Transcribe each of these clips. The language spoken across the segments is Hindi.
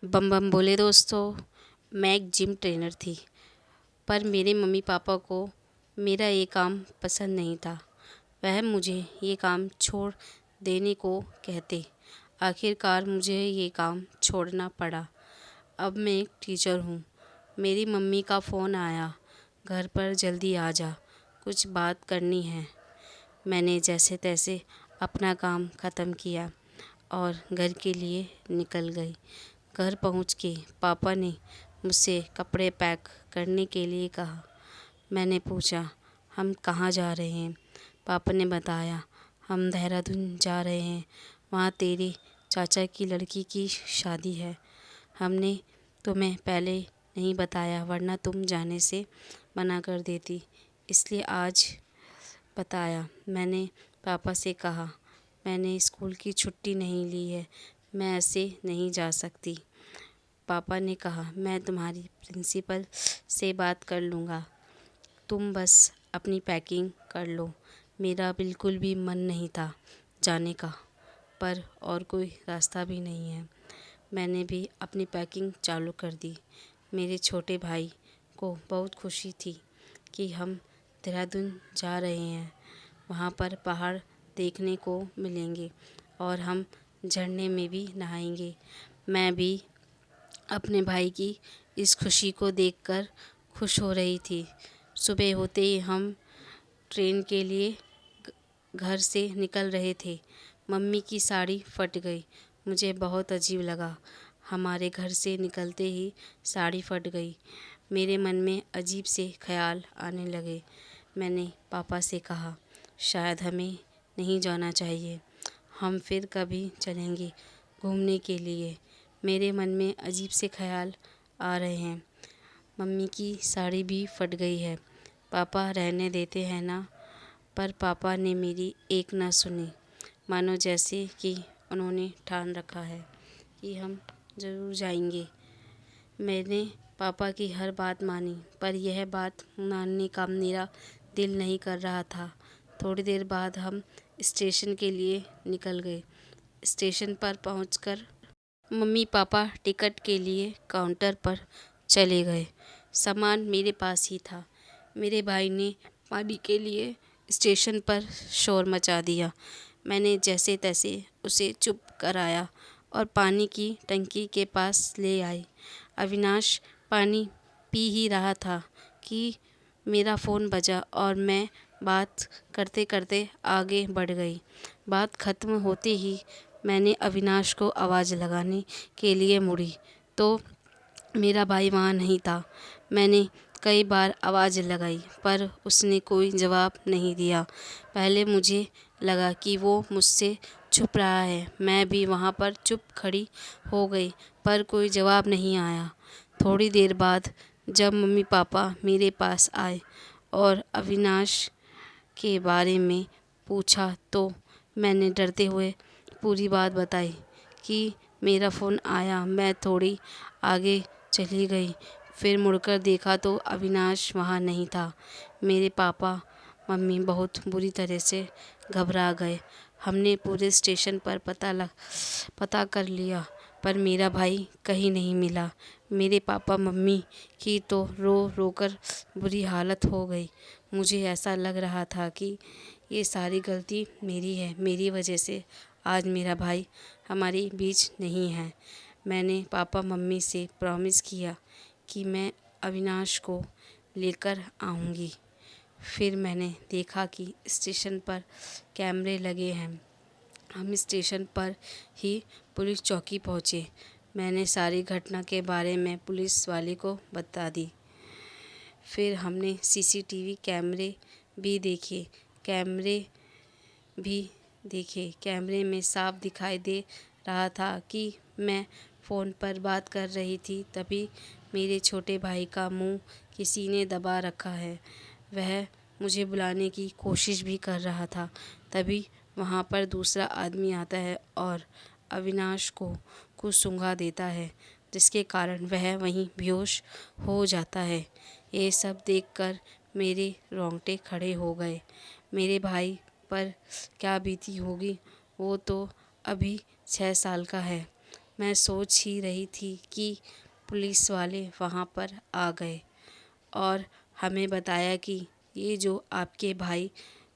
बम बम बोले दोस्तों। मैं एक जिम ट्रेनर थी, पर मेरे मम्मी पापा को मेरा ये काम पसंद नहीं था। वह मुझे ये काम छोड़ देने को कहते। आखिरकार मुझे ये काम छोड़ना पड़ा। अब मैं एक टीचर हूँ। मेरी मम्मी का फ़ोन आया, घर पर जल्दी आ जा, कुछ बात करनी है। मैंने जैसे तैसे अपना काम ख़त्म किया और घर के लिए निकल गई। घर पहुंच के पापा ने मुझसे कपड़े पैक करने के लिए कहा। मैंने पूछा, हम कहाँ जा रहे हैं? पापा ने बताया, हम देहरादून जा रहे हैं, वहाँ तेरे चाचा की लड़की की शादी है। हमने तुम्हें पहले नहीं बताया, वरना तुम जाने से मना कर देती, इसलिए आज बताया। मैंने पापा से कहा, मैंने स्कूल की छुट्टी नहीं ली है, मैं ऐसे नहीं जा सकती। पापा ने कहा, मैं तुम्हारी प्रिंसिपल से बात कर लूँगा, तुम बस अपनी पैकिंग कर लो। मेरा बिल्कुल भी मन नहीं था जाने का, पर और कोई रास्ता भी नहीं है। मैंने भी अपनी पैकिंग चालू कर दी। मेरे छोटे भाई को बहुत खुशी थी कि हम देहरादून जा रहे हैं। वहाँ पर पहाड़ देखने को मिलेंगे और हम झरने में भी नहाएंगे। मैं भी अपने भाई की इस खुशी को देखकर खुश हो रही थी। सुबह होते ही हम ट्रेन के लिए घर से निकल रहे थे। मम्मी की साड़ी फट गई। मुझे बहुत अजीब लगा। हमारे घर से निकलते ही साड़ी फट गई। मेरे मन में अजीब से ख्याल आने लगे। मैंने पापा से कहा, शायद हमें नहीं जाना चाहिए, हम फिर कभी चलेंगे घूमने के लिए। मेरे मन में अजीब से ख्याल आ रहे हैं। मम्मी की साड़ी भी फट गई है, पापा रहने देते हैं ना? पर पापा ने मेरी एक ना सुनी, मानो जैसे कि उन्होंने ठान रखा है कि हम ज़रूर जाएंगे। मैंने पापा की हर बात मानी, पर यह बात मानने का मेरा दिल नहीं कर रहा था। थोड़ी देर बाद हम स्टेशन के लिए निकल गए। स्टेशन पर पहुंचकर मम्मी पापा टिकट के लिए काउंटर पर चले गए। सामान मेरे पास ही था। मेरे भाई ने पानी के लिए स्टेशन पर शोर मचा दिया। मैंने जैसे तैसे उसे चुप कराया और पानी की टंकी के पास ले आई। अविनाश पानी पी ही रहा था कि मेरा फ़ोन बजा और मैं बात करते करते आगे बढ़ गई। बात ख़त्म होते ही मैंने अविनाश को आवाज़ लगाने के लिए मुड़ी तो मेरा भाई वहाँ नहीं था। मैंने कई बार आवाज़ लगाई, पर उसने कोई जवाब नहीं दिया। पहले मुझे लगा कि वो मुझसे छुप रहा है। मैं भी वहाँ पर चुप खड़ी हो गई, पर कोई जवाब नहीं आया। थोड़ी देर बाद जब मम्मी पापा मेरे पास आए और अविनाश के बारे में पूछा, तो मैंने डरते हुए पूरी बात बताई कि मेरा फ़ोन आया। मैं थोड़ी आगे चली गई, फिर मुड़कर देखा तो अविनाश वहाँ नहीं था। मेरे पापा मम्मी बहुत बुरी तरह से घबरा गए। हमने पूरे स्टेशन पर पता कर लिया, पर मेरा भाई कहीं नहीं मिला। मेरे पापा मम्मी की तो रो रो कर बुरी हालत हो गई। मुझे ऐसा लग रहा था कि ये सारी गलती मेरी है। मेरी वजह से आज मेरा भाई हमारे बीच नहीं है। मैंने पापा मम्मी से प्रॉमिस किया कि मैं अविनाश को लेकर आऊँगी। फिर मैंने देखा कि स्टेशन पर कैमरे लगे हैं। हम स्टेशन पर ही पुलिस चौकी पहुँचे। मैंने सारी घटना के बारे में पुलिस वाले को बता दी। फिर हमने सीसीटीवी कैमरे भी देखे। कैमरे में साफ दिखाई दे रहा था कि मैं फ़ोन पर बात कर रही थी। तभी मेरे छोटे भाई का मुंह किसी ने दबा रखा है। वह मुझे बुलाने की कोशिश भी कर रहा था। तभी वहाँ पर दूसरा आदमी आता है और अविनाश को कुछ सूंघा देता है, जिसके कारण वह वहीं बेहोश हो जाता है। ये सब देखकर मेरे रोंगटे खड़े हो गए। मेरे भाई पर क्या बीती होगी, वो तो अभी 6 साल का है। मैं सोच ही रही थी कि पुलिस वाले वहाँ पर आ गए और हमें बताया कि ये जो आपके भाई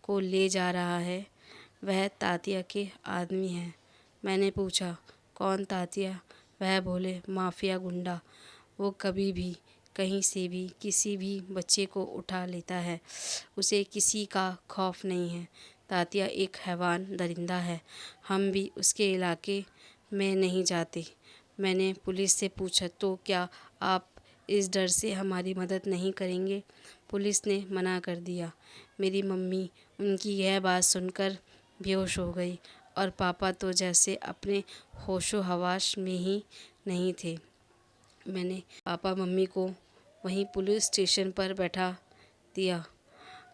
को ले जा रहा है वह तात्या के आदमी हैं। मैंने पूछा, कौन तात्या? वह बोले, माफिया गुंडा। वो कभी भी कहीं से भी किसी भी बच्चे को उठा लेता है। उसे किसी का खौफ नहीं है। तात्या एक हैवान दरिंदा है। हम भी उसके इलाके में नहीं जाते। मैंने पुलिस से पूछा, तो क्या आप इस डर से हमारी मदद नहीं करेंगे? पुलिस ने मना कर दिया। मेरी मम्मी उनकी यह बात सुनकर बेहोश हो गई और पापा तो जैसे अपने होशो हवास में ही नहीं थे। मैंने पापा मम्मी को वहीं पुलिस स्टेशन पर बैठा दिया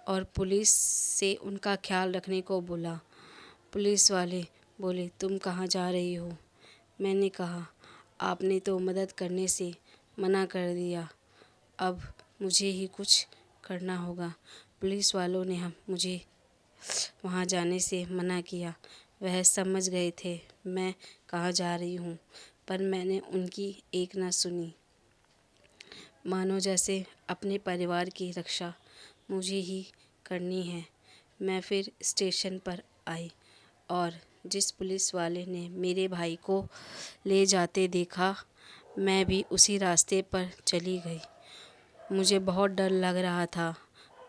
और पुलिस से उनका ख्याल रखने को बोला। पुलिस वाले बोले, तुम कहाँ जा रही हो? मैंने कहा, आपने तो मदद करने से मना कर दिया, अब मुझे ही कुछ करना होगा। पुलिस वालों ने मुझे वहाँ जाने से मना किया। वह समझ गए थे मैं कहाँ जा रही हूँ, पर मैंने उनकी एक ना सुनी। मानो जैसे अपने परिवार की रक्षा मुझे ही करनी है। मैं फिर स्टेशन पर आई और जिस पुलिस वाले ने मेरे भाई को ले जाते देखा, मैं भी उसी रास्ते पर चली गई। मुझे बहुत डर लग रहा था,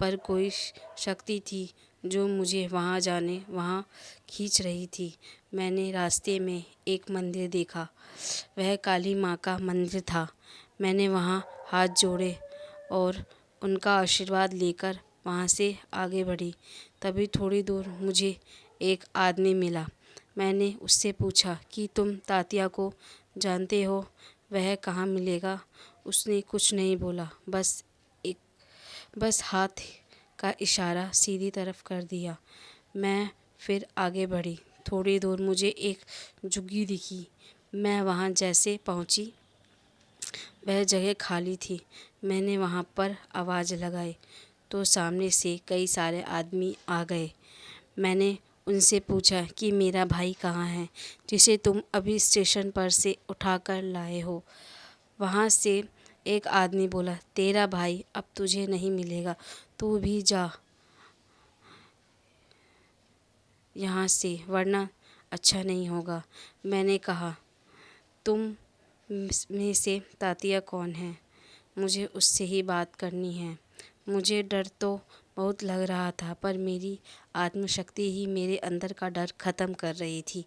पर कोई शक्ति थी जो मुझे वहाँ खींच रही थी। मैंने रास्ते में एक मंदिर देखा। वह काली माँ का मंदिर था। मैंने वहाँ हाथ जोड़े और उनका आशीर्वाद लेकर वहाँ से आगे बढ़ी। तभी थोड़ी दूर मुझे एक आदमी मिला। मैंने उससे पूछा कि तुम तात्या को जानते हो? वह कहाँ मिलेगा? उसने कुछ नहीं बोला, बस हाथ का इशारा सीधी तरफ कर दिया। मैं फिर आगे बढ़ी। थोड़ी दूर मुझे एक झुग्गी दिखी। मैं वहाँ जैसे पहुँची, वह जगह खाली थी। मैंने वहाँ पर आवाज़ लगाई तो सामने से कई सारे आदमी आ गए। मैंने उनसे पूछा कि मेरा भाई कहाँ है, जिसे तुम अभी स्टेशन पर से उठा कर लाए हो? वहाँ से एक आदमी बोला, तेरा भाई अब तुझे नहीं मिलेगा, तू भी जा यहाँ से, वरना अच्छा नहीं होगा। मैंने कहा, तुम में से तात्या कौन है? मुझे उससे ही बात करनी है। मुझे डर तो बहुत लग रहा था, पर मेरी आत्मशक्ति ही मेरे अंदर का डर ख़त्म कर रही थी।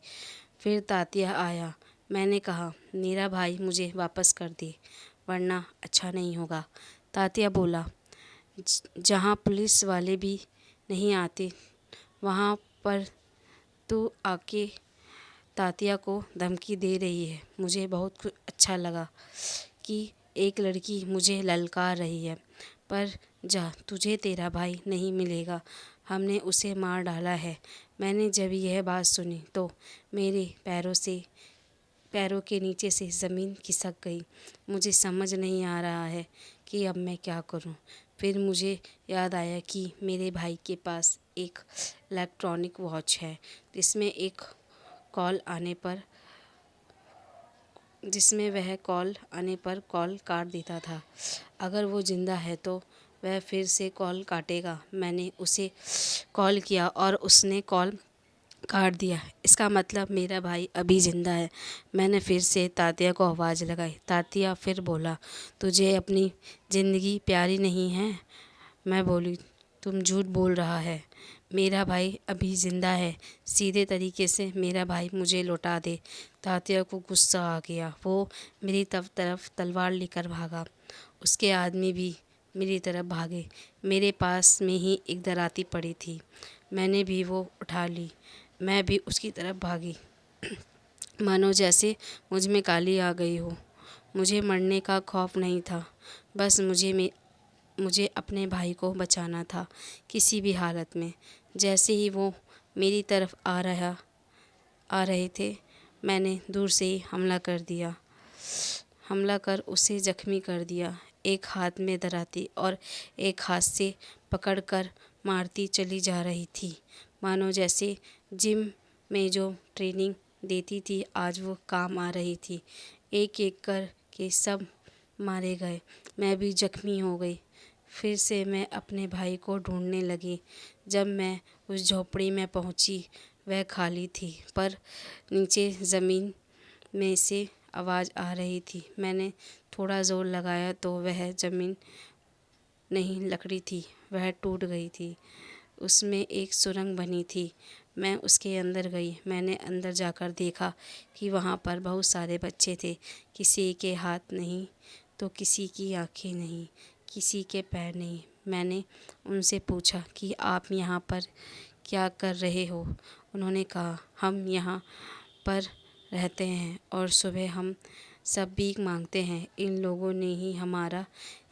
फिर तात्या आया। मैंने कहा, मेरा भाई मुझे वापस कर दे, वरना अच्छा नहीं होगा। तात्या बोला, जहाँ पुलिस वाले भी नहीं आते वहाँ पर तू आके तात्या को धमकी दे रही है। मुझे बहुत अच्छा लगा कि एक लड़की मुझे ललकार रही है, पर जा, तुझे तेरा भाई नहीं मिलेगा, हमने उसे मार डाला है। मैंने जब यह बात सुनी तो मेरे पैरों के नीचे से ज़मीन खिसक गई। मुझे समझ नहीं आ रहा है कि अब मैं क्या करूं। फिर मुझे याद आया कि मेरे भाई के पास एक इलेक्ट्रॉनिक वॉच है जिसमें वह कॉल आने पर कॉल काट देता था। अगर वो ज़िंदा है तो वह फिर से कॉल काटेगा। मैंने उसे कॉल किया और उसने कॉल काट दिया। इसका मतलब मेरा भाई अभी ज़िंदा है। मैंने फिर से तात्या को आवाज़ लगाई। तात्या फिर बोला, तुझे अपनी ज़िंदगी प्यारी नहीं है? मैं बोली, तुम झूठ बोल रहा है, मेरा भाई अभी ज़िंदा है। सीधे तरीके से मेरा भाई मुझे लौटा दे। तात्या को गुस्सा आ गया। वो मेरी तरफ तलवार लेकर भागा। उसके आदमी भी मेरी तरफ भागे। मेरे पास में ही एक दराती पड़ी थी, मैंने भी वो उठा ली। मैं भी उसकी तरफ भागी, मानो जैसे मुझ में काली आ गई हो। मुझे मरने का खौफ नहीं था, बस मुझे अपने भाई को बचाना था किसी भी हालत में। जैसे ही वो मेरी तरफ आ रहे थे, मैंने दूर से ही हमला कर उसे जख्मी कर दिया। एक हाथ में दराती और एक हाथ से पकड़कर मारती चली जा रही थी, मानो जैसे जिम में जो ट्रेनिंग देती थी आज वो काम आ रही थी। एक एक कर के सब मारे गए, मैं भी जख्मी हो गई। फिर से मैं अपने भाई को ढूंढने लगी। जब मैं उस झोपड़ी में पहुंची, वह खाली थी, पर नीचे ज़मीन में से आवाज़ आ रही थी। मैंने थोड़ा ज़ोर लगाया तो वह ज़मीन नहीं, लकड़ी थी, वह टूट गई थी। उसमें एक सुरंग बनी थी। मैं उसके अंदर गई। मैंने अंदर जाकर देखा कि वहाँ पर बहुत सारे बच्चे थे। किसी के हाथ नहीं तो किसी की आंखें नहीं, किसी के पैर नहीं। मैंने उनसे पूछा कि आप यहाँ पर क्या कर रहे हो? उन्होंने कहा, हम यहाँ पर रहते हैं और सुबह हम सब भीख मांगते हैं। इन लोगों ने ही हमारा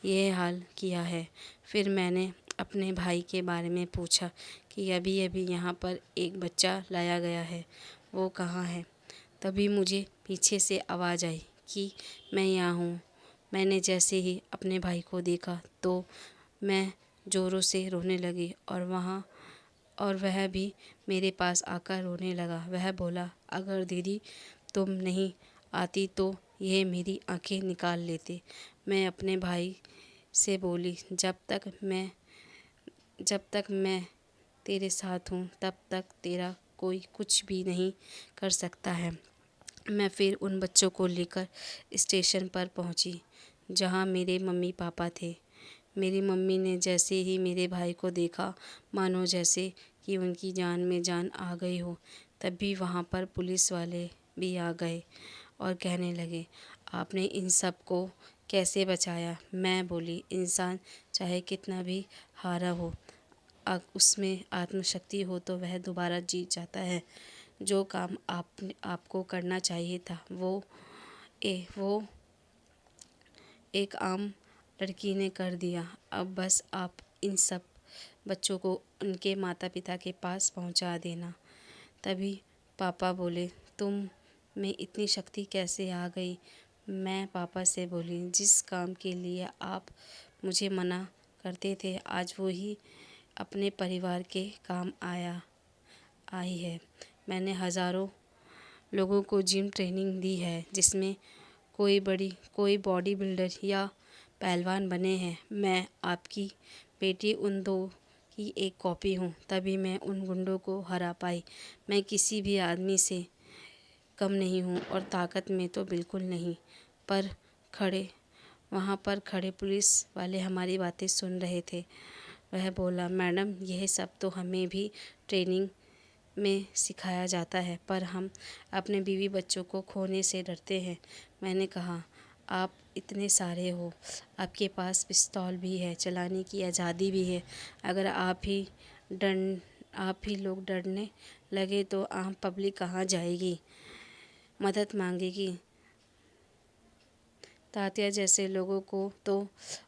ये हाल किया है। फिर मैंने अपने भाई के बारे में पूछा कि अभी अभी यहाँ पर एक बच्चा लाया गया है, वो कहाँ है? तभी मुझे पीछे से आवाज़ आई कि मैं यहाँ हूँ। मैंने जैसे ही अपने भाई को देखा तो मैं ज़ोरों से रोने लगी और वह भी मेरे पास आकर रोने लगा। वह बोला, अगर दीदी तुम नहीं आती तो यह मेरी आंखें निकाल लेते। मैं अपने भाई से बोली, जब तक मैं तेरे साथ हूँ तब तक तेरा कोई कुछ भी नहीं कर सकता है। मैं फिर उन बच्चों को लेकर स्टेशन पर पहुँची जहाँ मेरे मम्मी पापा थे। मेरी मम्मी ने जैसे ही मेरे भाई को देखा, मानो जैसे कि उनकी जान में जान आ गई हो। तभी वहाँ पर पुलिस वाले भी आ गए और कहने लगे, आपने इन सब को कैसे बचाया? मैं बोली, इंसान चाहे कितना भी हारा हो, उसमें आत्मशक्ति हो तो वह दोबारा जीत जाता है। जो काम आपको करना चाहिए था वो एक आम लड़की ने कर दिया। अब बस आप इन सब बच्चों को उनके माता पिता के पास पहुंचा देना। तभी पापा बोले, तुम में इतनी शक्ति कैसे आ गई? मैं पापा से बोली, जिस काम के लिए आप मुझे मना करते थे आज वही अपने परिवार के काम आई है। मैंने हज़ारों लोगों को जिम ट्रेनिंग दी है, जिसमें कोई बॉडी बिल्डर या पहलवान बने हैं। मैं आपकी बेटी उन दो की एक कॉपी हूँ, तभी मैं उन गुंडों को हरा पाई। मैं किसी भी आदमी से कम नहीं हूँ और ताकत में तो बिल्कुल नहीं। पर वहाँ पर खड़े पुलिस वाले हमारी बातें सुन रहे थे। वह बोला, मैडम यह सब तो हमें भी ट्रेनिंग में सिखाया जाता है, पर हम अपने बीवी बच्चों को खोने से डरते हैं। मैंने कहा, आप इतने सारे हो, आपके पास पिस्तौल भी है, चलाने की आज़ादी भी है। अगर आप ही लोग डरने लगे तो आम पब्लिक कहाँ जाएगी, मदद मांगेगी? तात्या जैसे लोगों को तो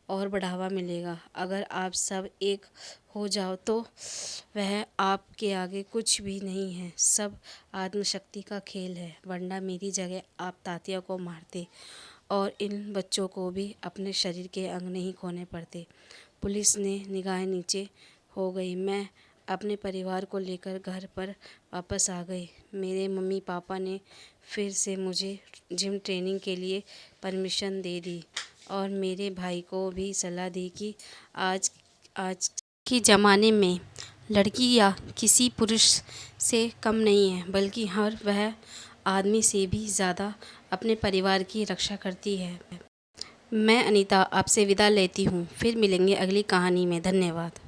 और बढ़ावा मिलेगा। अगर आप सब एक हो जाओ तो वह आपके आगे कुछ भी नहीं है। सब आत्मशक्ति का खेल है। वरना मेरी जगह आप तात्या को मारते और इन बच्चों को भी अपने शरीर के अंग नहीं खोने पड़ते। पुलिस ने निगाहें नीचे हो गई। मैं अपने परिवार को लेकर घर पर वापस आ गई। मेरे मम्मी पापा ने फिर से मुझे जिम ट्रेनिंग के लिए परमिशन दे दी और मेरे भाई को भी सलाह दी कि आज के ज़माने में लड़की या किसी पुरुष से कम नहीं है, बल्कि वह आदमी से भी ज़्यादा अपने परिवार की रक्षा करती है। मैं अनीता आपसे विदा लेती हूँ। फिर मिलेंगे अगली कहानी में। धन्यवाद।